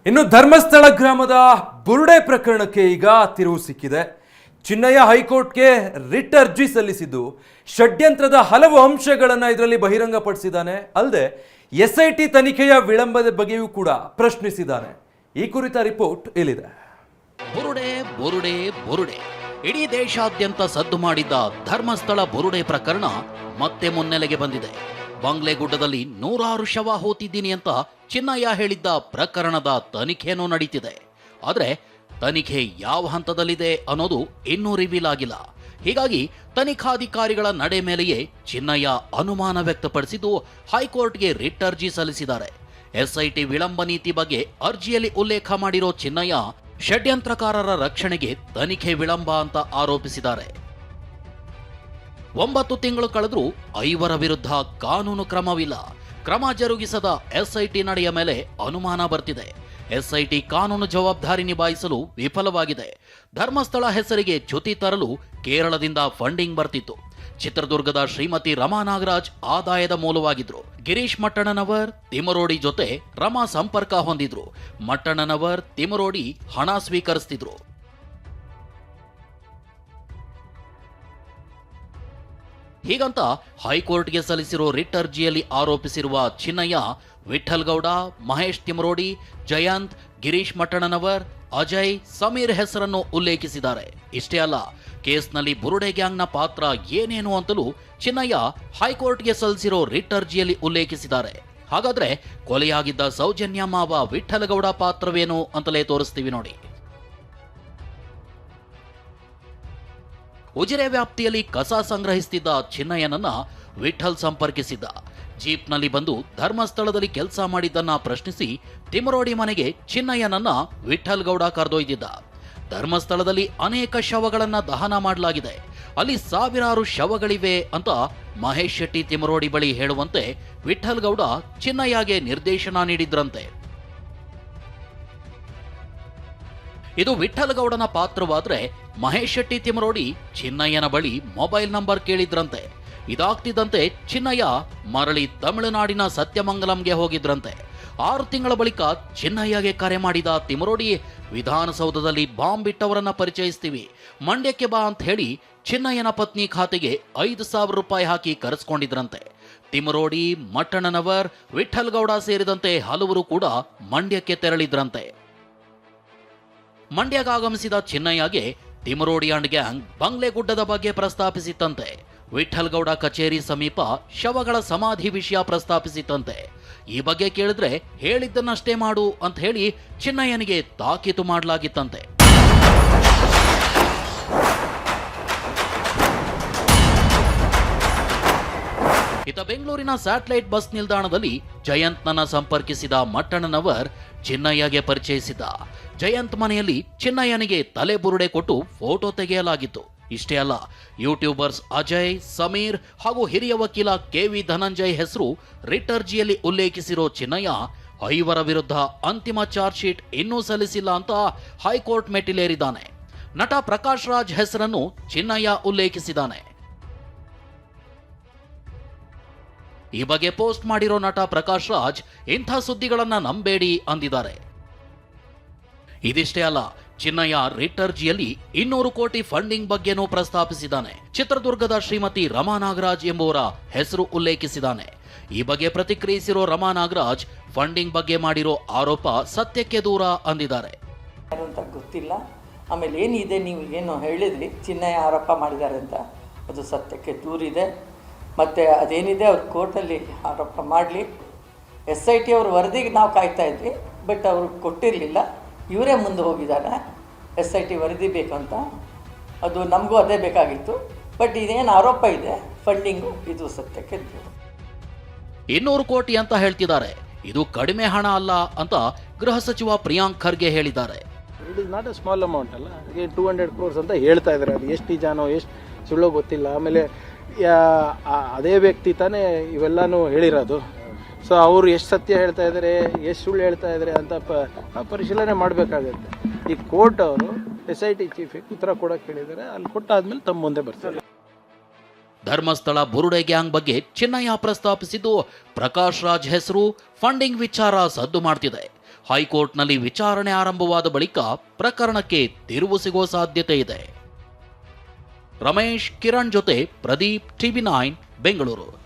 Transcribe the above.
ಇನ್ನು ಧರ್ಮಸ್ಥಳ ಗ್ರಾಮದ ಬುರುಡೆ ಪ್ರಕರಣಕ್ಕೆ ಈಗ ತಿರುವು ಸಿಕ್ಕಿದೆ. ಚಿನ್ನಯ್ಯ ಹೈಕೋರ್ಟ್ಗೆ ರಿಟ್ ಅರ್ಜಿ ಸಲ್ಲಿಸಿದ್ದು ಷಡ್ಯಂತ್ರದ ಹಲವು ಅಂಶಗಳನ್ನು ಇದರಲ್ಲಿ ಬಹಿರಂಗಪಡಿಸಿದ್ದಾನೆ. ಅಲ್ಲದೆ ಎಸ್ಐಟಿ ತನಿಖೆಯ ವಿಳಂಬದ ಬಗ್ಗೆಯೂ ಕೂಡ ಪ್ರಶ್ನಿಸಿದ್ದಾನೆ. ಈ ಕುರಿತ ರಿಪೋರ್ಟ್ ಇಲ್ಲಿದೆ. ಬುರುಡೆ ಬುರುಡೆ ಬುರುಡೆ ಇಡೀ ದೇಶಾದ್ಯಂತ ಸದ್ದು ಮಾಡಿದ್ದ ಧರ್ಮಸ್ಥಳ ಬುರುಡೆ ಪ್ರಕರಣ ಮತ್ತೆ ಮುನ್ನೆಲೆಗೆ ಬಂದಿದೆ. ಬಂಗ್ಲೆಗುಡ್ಡದಲ್ಲಿ 100 ಶವ ಹೋತಿದ್ದೀನಿ ಅಂತ ಚಿನ್ನಯ್ಯ ಹೇಳಿದ್ದ ಪ್ರಕರಣದ ತನಿಖೆನೂ ನಡೀತಿದೆ. ಆದರೆ ತನಿಖೆ ಯಾವ ಹಂತದಲ್ಲಿದೆ ಅನ್ನೋದು ಇನ್ನೂ ರಿವೀಲ್ ಆಗಿಲ್ಲ. ಹೀಗಾಗಿ ತನಿಖಾಧಿಕಾರಿಗಳ ನಡೆ ಮೇಲೆಯೇ ಚಿನ್ನಯ್ಯ ಅನುಮಾನ ವ್ಯಕ್ತಪಡಿಸಿದ್ದು ಹೈಕೋರ್ಟ್ಗೆ ರಿಟ್ ಅರ್ಜಿ ಸಲ್ಲಿಸಿದ್ದಾರೆ. ಎಸ್ಐಟಿ ವಿಳಂಬ ನೀತಿ ಬಗ್ಗೆ ಅರ್ಜಿಯಲ್ಲಿ ಉಲ್ಲೇಖ ಮಾಡಿರೋ ಚಿನ್ನಯ್ಯ ಷಡ್ಯಂತ್ರಕಾರರ ರಕ್ಷಣೆಗೆ ತನಿಖೆ ವಿಳಂಬ ಅಂತ ಆರೋಪಿಸಿದ್ದಾರೆ. 9 ತಿಂಗಳು ಕಳೆದ್ರೂ 5 ವಿರುದ್ಧ ಕಾನೂನು ಕ್ರಮವಿಲ್ಲ. ಕ್ರಮ ಜರುಗಿಸದ ಎಸ್ಐಟಿ ನಡೆಯ ಮೇಲೆ ಅನುಮಾನ ಬರ್ತಿದೆ. ಎಸ್ಐಟಿ ಕಾನೂನು ಜವಾಬ್ದಾರಿ ನಿಭಾಯಿಸಲು ವಿಫಲವಾಗಿದೆ. ಧರ್ಮಸ್ಥಳ ಹೆಸರಿಗೆ ಚ್ಯುತಿ ತರಲು ಕೇರಳದಿಂದ ಫಂಡಿಂಗ್ ಬರ್ತಿತ್ತು. ಚಿತ್ರದುರ್ಗದ ಶ್ರೀಮತಿ ರಮಾ ನಾಗರಾಜ್ ಆದಾಯದ ಮೂಲವಾಗಿದ್ರು. ಗಿರೀಶ್ ಮಟ್ಟಣ್ಣನವರ್ ತಿಮರೋಡಿ ಜೊತೆ ರಮಾ ಸಂಪರ್ಕ ಹೊಂದಿದ್ರು. ಮಟ್ಟಣ್ಣನವರ್ ತಿಮರೋಡಿ ಹಣ ಸ್ವೀಕರಿಸ್ತಿದ್ರು. ಹೀಗಂತ ಹೈಕೋರ್ಟ್ಗೆ ಸಲ್ಲಿಸಿರೋ ರಿಟ್ ಅರ್ಜಿಯಲ್ಲಿ ಆರೋಪಿಸಿರುವ ಚಿನ್ನಯ್ಯ ವಿಠಲ್ ಗೌಡ, ಮಹೇಶ್ ತಿಮರೋಡಿ, ಜಯಂತ್, ಗಿರೀಶ್ ಮಟ್ಟಣ್ಣನವರ್, ಅಜಯ್, ಸಮೀರ್ ಹೆಸರನ್ನು ಉಲ್ಲೇಖಿಸಿದ್ದಾರೆ. ಇಷ್ಟೇ ಅಲ್ಲ, ಕೇಸ್ನಲ್ಲಿ ಬುರುಡೆ ಗ್ಯಾಂಗ್ನ ಪಾತ್ರ ಏನೇನು ಅಂತಲೂ ಚಿನ್ನಯ್ಯ ಹೈಕೋರ್ಟ್ಗೆ ಸಲ್ಲಿಸಿರೋ ರಿಟ್ ಅರ್ಜಿಯಲ್ಲಿ ಉಲ್ಲೇಖಿಸಿದ್ದಾರೆ. ಹಾಗಾದ್ರೆ ಕೊಲೆಯಾಗಿದ್ದ ಸೌಜನ್ಯ ಮಾವ ವಿಠಲ್ ಗೌಡ ಪಾತ್ರವೇನು ಅಂತಲೇ ತೋರಿಸ್ತೀವಿ ನೋಡಿ. ಉಜಿರೆ ವ್ಯಾಪ್ತಿಯಲ್ಲಿ ಕಸ ಸಂಗ್ರಹಿಸುತ್ತಿದ್ದ ಚಿನ್ನಯ್ಯನನ್ನ ವಿಠಲ್ ಸಂಪರ್ಕಿಸಿದ್ದ. ಜೀಪ್ನಲ್ಲಿ ಬಂದು ಧರ್ಮಸ್ಥಳದಲ್ಲಿ ಕೆಲಸ ಮಾಡಿದ್ದನ್ನ ಪ್ರಶ್ನಿಸಿ ತಿಮರೋಡಿ ಮನೆಗೆ ಚಿನ್ನಯ್ಯನನ್ನ ವಿಠಲ್ ಗೌಡ ಕರೆದೊಯ್ದಿದ್ದ. ಧರ್ಮಸ್ಥಳದಲ್ಲಿ ಅನೇಕ ಶವಗಳನ್ನ ದಹನ ಮಾಡಲಾಗಿದೆ, ಅಲ್ಲಿ ಸಾವಿರಾರು ಶವಗಳಿವೆ ಅಂತ ಮಹೇಶ್ ಶೆಟ್ಟಿ ತಿಮರೋಡಿ ಬಳಿ ಹೇಳುವಂತೆ ವಿಠಲ್ ಗೌಡ ಚಿನ್ನಯ್ಯಗೆ ನಿರ್ದೇಶನ ನೀಡಿದ್ರಂತೆ. ಇದು ವಿಠಲ್ ಗೌಡನ ಪಾತ್ರವಾದ್ರೆ ಮಹೇಶ್ ಶೆಟ್ಟಿ ತಿಮರೋಡಿ ಚಿನ್ನಯ್ಯನ ಬಳಿ ಮೊಬೈಲ್ ನಂಬರ್ ಕೇಳಿದ್ರಂತೆ. ಇದಾಗ್ತಿದ್ದಂತೆ ಚಿನ್ನಯ್ಯ ಮರಳಿ ತಮಿಳುನಾಡಿನ ಸತ್ಯಮಂಗಲಂಗೆ ಹೋಗಿದ್ರಂತೆ. 6 ತಿಂಗಳ ಬಳಿಕ ಚಿನ್ನಯ್ಯಗೆ ಕರೆ ಮಾಡಿದ ತಿಮರೋಡಿ, ವಿಧಾನಸೌಧದಲ್ಲಿ ಬಾಂಬ್ ಬಿಟ್ಟವರನ್ನ ಪರಿಚಯಿಸ್ತೀವಿ, ಮಂಡ್ಯಕ್ಕೆ ಬಾ ಅಂತ ಹೇಳಿ ಚಿನ್ನಯ್ಯನ ಪತ್ನಿ ಖಾತೆಗೆ 5,000 ರೂಪಾಯಿ ಹಾಕಿ ಕರೆಸ್ಕೊಂಡಿದ್ರಂತೆ. ತಿಮರೋಡಿ, ಮಟ್ಟಣ್ಣನವರ್, ವಿಠಲ್ ಗೌಡ ಸೇರಿದಂತೆ ಹಲವರು ಕೂಡ ಮಂಡ್ಯಕ್ಕೆ ತೆರಳಿದ್ರಂತೆ. ಮಂಡ್ಯಗಾಗಮಿಸಿದ ಚಿನ್ನಯ್ಯಗೆ ತಿಮರೋಡಿ ಅಂಡ್ ಗ್ಯಾಂಗ್ ಬಂಗ್ಲೆಗುಡ್ಡದ ಬಗ್ಗೆ ಪ್ರಸ್ತಾಪಿಸಿತ್ತಂತೆ. ವಿಠಲ್ ಗೌಡ ಕಚೇರಿ ಸಮೀಪ ಶವಗಳ ಸಮಾಧಿ ವಿಷಯ ಪ್ರಸ್ತಾಪಿಸಿತ್ತಂತೆ. ಈ ಬಗ್ಗೆ ಕೇಳಿದ್ರೆ ಹೇಳಿದ್ದನ್ನಷ್ಟೇ ಮಾಡು ಅಂತ ಹೇಳಿ ಚಿನ್ನಯ್ಯನಿಗೆ ತಾಕೀತು ಮಾಡಲಾಗಿತ್ತಂತೆ. ಇತ್ತ ಬೆಂಗಳೂರಿನ ಸ್ಯಾಟಲೈಟ್ ಬಸ್ ನಿಲ್ದಾಣದಲ್ಲಿ ಜಯಂತ್ನನ್ನ ಸಂಪರ್ಕಿಸಿದ ಮಟ್ಟಣ್ಣನವರ್ ಚಿನ್ನಯ್ಯಗೆ ಪರಿಚಯಿಸಿದ. ಜಯಂತ್ ಮನೆಯಲ್ಲಿ ಚಿನ್ನಯ್ಯನಿಗೆ ತಲೆ ಬುರುಡೆ ಕೊಟ್ಟು ಫೋಟೋ ತೆಗೆಯಲಾಗಿತ್ತು. ಇಷ್ಟೇ ಅಲ್ಲ, ಯೂಟ್ಯೂಬರ್ಸ್ ಅಜಯ್, ಸಮೀರ್ ಹಾಗೂ ಹಿರಿಯ ವಕೀಲ KV ಧನಂಜಯ್ ಹೆಸರು ರಿಟ್ ಅರ್ಜಿಯಲ್ಲಿ ಉಲ್ಲೇಖಿಸಿರೋ ಚಿನ್ನಯ್ಯ 5 ವಿರುದ್ಧ ಅಂತಿಮ ಚಾರ್ಜ್ ಶೀಟ್ ಇನ್ನೂ ಸಲ್ಲಿಸಿಲ್ಲ ಅಂತ ಹೈಕೋರ್ಟ್ ಮೆಟ್ಟಿಲೇರಿದ್ದಾನೆ. ನಟ ಪ್ರಕಾಶ್ ರಾಜ್ ಹೆಸರನ್ನು ಚಿನ್ನಯ್ಯ ಉಲ್ಲೇಖಿಸಿದ್ದಾನೆ. ಈ ಬಗ್ಗೆ ಪೋಸ್ಟ್ ಮಾಡಿರೋ ನಟ ಪ್ರಕಾಶ್ ರಾಜ್ ಇಂಥ ಸುದ್ದಿಗಳನ್ನ ನಂಬೇಡಿ ಅಂದಿದ್ದಾರೆ. ಇದಿಷ್ಟೇ ಅಲ್ಲ, ಚಿನ್ನಯ್ಯ ರಿಟ್ ಅರ್ಜಿಯಲ್ಲಿ 200 ಕೋಟಿ ಫಂಡಿಂಗ್ ಬಗ್ಗೆನೂ ಪ್ರಸ್ತಾಪಿಸಿದ್ದಾನೆ. ಚಿತ್ರದುರ್ಗದ ಶ್ರೀಮತಿ ರಮಾ ನಾಗರಾಜ್ ಎಂಬುವರ ಹೆಸರು ಉಲ್ಲೇಖಿಸಿದ್ದಾನೆ. ಈ ಬಗ್ಗೆ ಪ್ರತಿಕ್ರಿಯಿಸಿರೋ ರಮಾ ನಾಗರಾಜ್ ಫಂಡಿಂಗ್ ಬಗ್ಗೆ ಮಾಡಿರೋ ಆರೋಪ ಸತ್ಯಕ್ಕೆ ದೂರ ಅಂದಿದ್ದಾರೆ. ಗೊತ್ತಿಲ್ಲ. ಆಮೇಲೆ ಏನಿದೆ, ನೀವು ಏನು ಹೇಳಿದ್ರಿ ಚಿನ್ನಯ್ಯ ಆರೋಪ ಮಾಡಿದ್ದಾರೆ ಅಂತ, ಅದು ಸತ್ಯಕ್ಕೆ ದೂರಿದೆ. ಮತ್ತು ಅದೇನಿದೆ ಅವ್ರು ಕೋರ್ಟಲ್ಲಿ ಆರೋಪ ಮಾಡಲಿ. SIT ಅವ್ರ ವರದಿಗೆ ನಾವು ಕಾಯ್ತಾ ಇದ್ವಿ, ಬಟ್ ಅವರು ಕೊಟ್ಟಿರಲಿಲ್ಲ. ಇವರೇ ಮುಂದೆ ಹೋಗಿದ್ದಾರೆ SIT ವರದಿ ಬೇಕಂತ. ಅದು ನಮಗೂ ಅದೇ ಬೇಕಾಗಿತ್ತು. ಬಟ್ ಇದೇನು ಆರೋಪ ಇದೆ ಫಂಡಿಂಗು, ಇದು ಸತ್ಯಕ್ಕೆ ದೂರ. 200 ಕೋಟಿ ಅಂತ ಹೇಳ್ತಿದ್ದಾರೆ, ಇದು ಕಡಿಮೆ ಹಣ ಅಲ್ಲ ಅಂತ ಗೃಹ ಸಚಿವ ಪ್ರಿಯಾಂಕ್ ಖರ್ಗೆ ಹೇಳಿದ್ದಾರೆ. It is not A small amount ಅಲ್ಲ, 200 crores ಅಂತ ಹೇಳ್ತಾ ಇದ್ದಾರೆ. ಅದು ಎಷ್ಟು ನಿಜಾನೋ ಎಷ್ಟು ಸುಳ್ಳೋ ಗೊತ್ತಿಲ್ಲ. ಆಮೇಲೆ ಅದೇ ವ್ಯಕ್ತಿ ತಾನೇ ಇವೆಲ್ಲನೂ ಹೇಳಿರೋದು. ಸೊ ಅವರು ಎಷ್ಟು ಸತ್ಯ ಹೇಳ್ತಾ ಇದ್ದಾರೆ, ಎಷ್ಟು ಸುಳ್ಳು ಹೇಳ್ತಾ ಇದ್ದಾರೆ ಅಂತ ಪರಿಶೀಲನೆ ಮಾಡಬೇಕಾಗುತ್ತೆ. ಈ ಕೋರ್ಟ್ ಅವರು SIT ಚೀಫಿಗೆ ಉತ್ತರ ಕೊಡೋಕೆ ಹೇಳಿದ್ದಾರೆ. ಅಲ್ಲಿ ಕೊಟ್ಟಾದ್ಮೇಲೆ ತಮ್ಮ ಮುಂದೆ ಬರ್ತಾರೆ. ಧರ್ಮಸ್ಥಳ ಬುರುಡೆ ಗ್ಯಾಂಗ್ ಬಗ್ಗೆ ಚಿನ್ನಯ್ಯ ಪ್ರಸ್ತಾಪಿಸಿದ್ದು ಪ್ರಕಾಶ್ ರಾಜ್ ಹೆಸರು ಫಂಡಿಂಗ್ ವಿಚಾರ ಸದ್ದು ಮಾಡ್ತಿದೆ. ಹೈಕೋರ್ಟ್ನಲ್ಲಿ ವಿಚಾರಣೆ ಆರಂಭವಾದ ಬಳಿಕ ಪ್ರಕರಣಕ್ಕೆ ತಿರುವು ಸಿಗುವ ಸಾಧ್ಯತೆ ಇದೆ. ರಮೇಶ್ ಕಿರಣ್ ಜೊತೆ ಪ್ರದೀಪ್, TV9 ಬೆಂಗಳೂರು.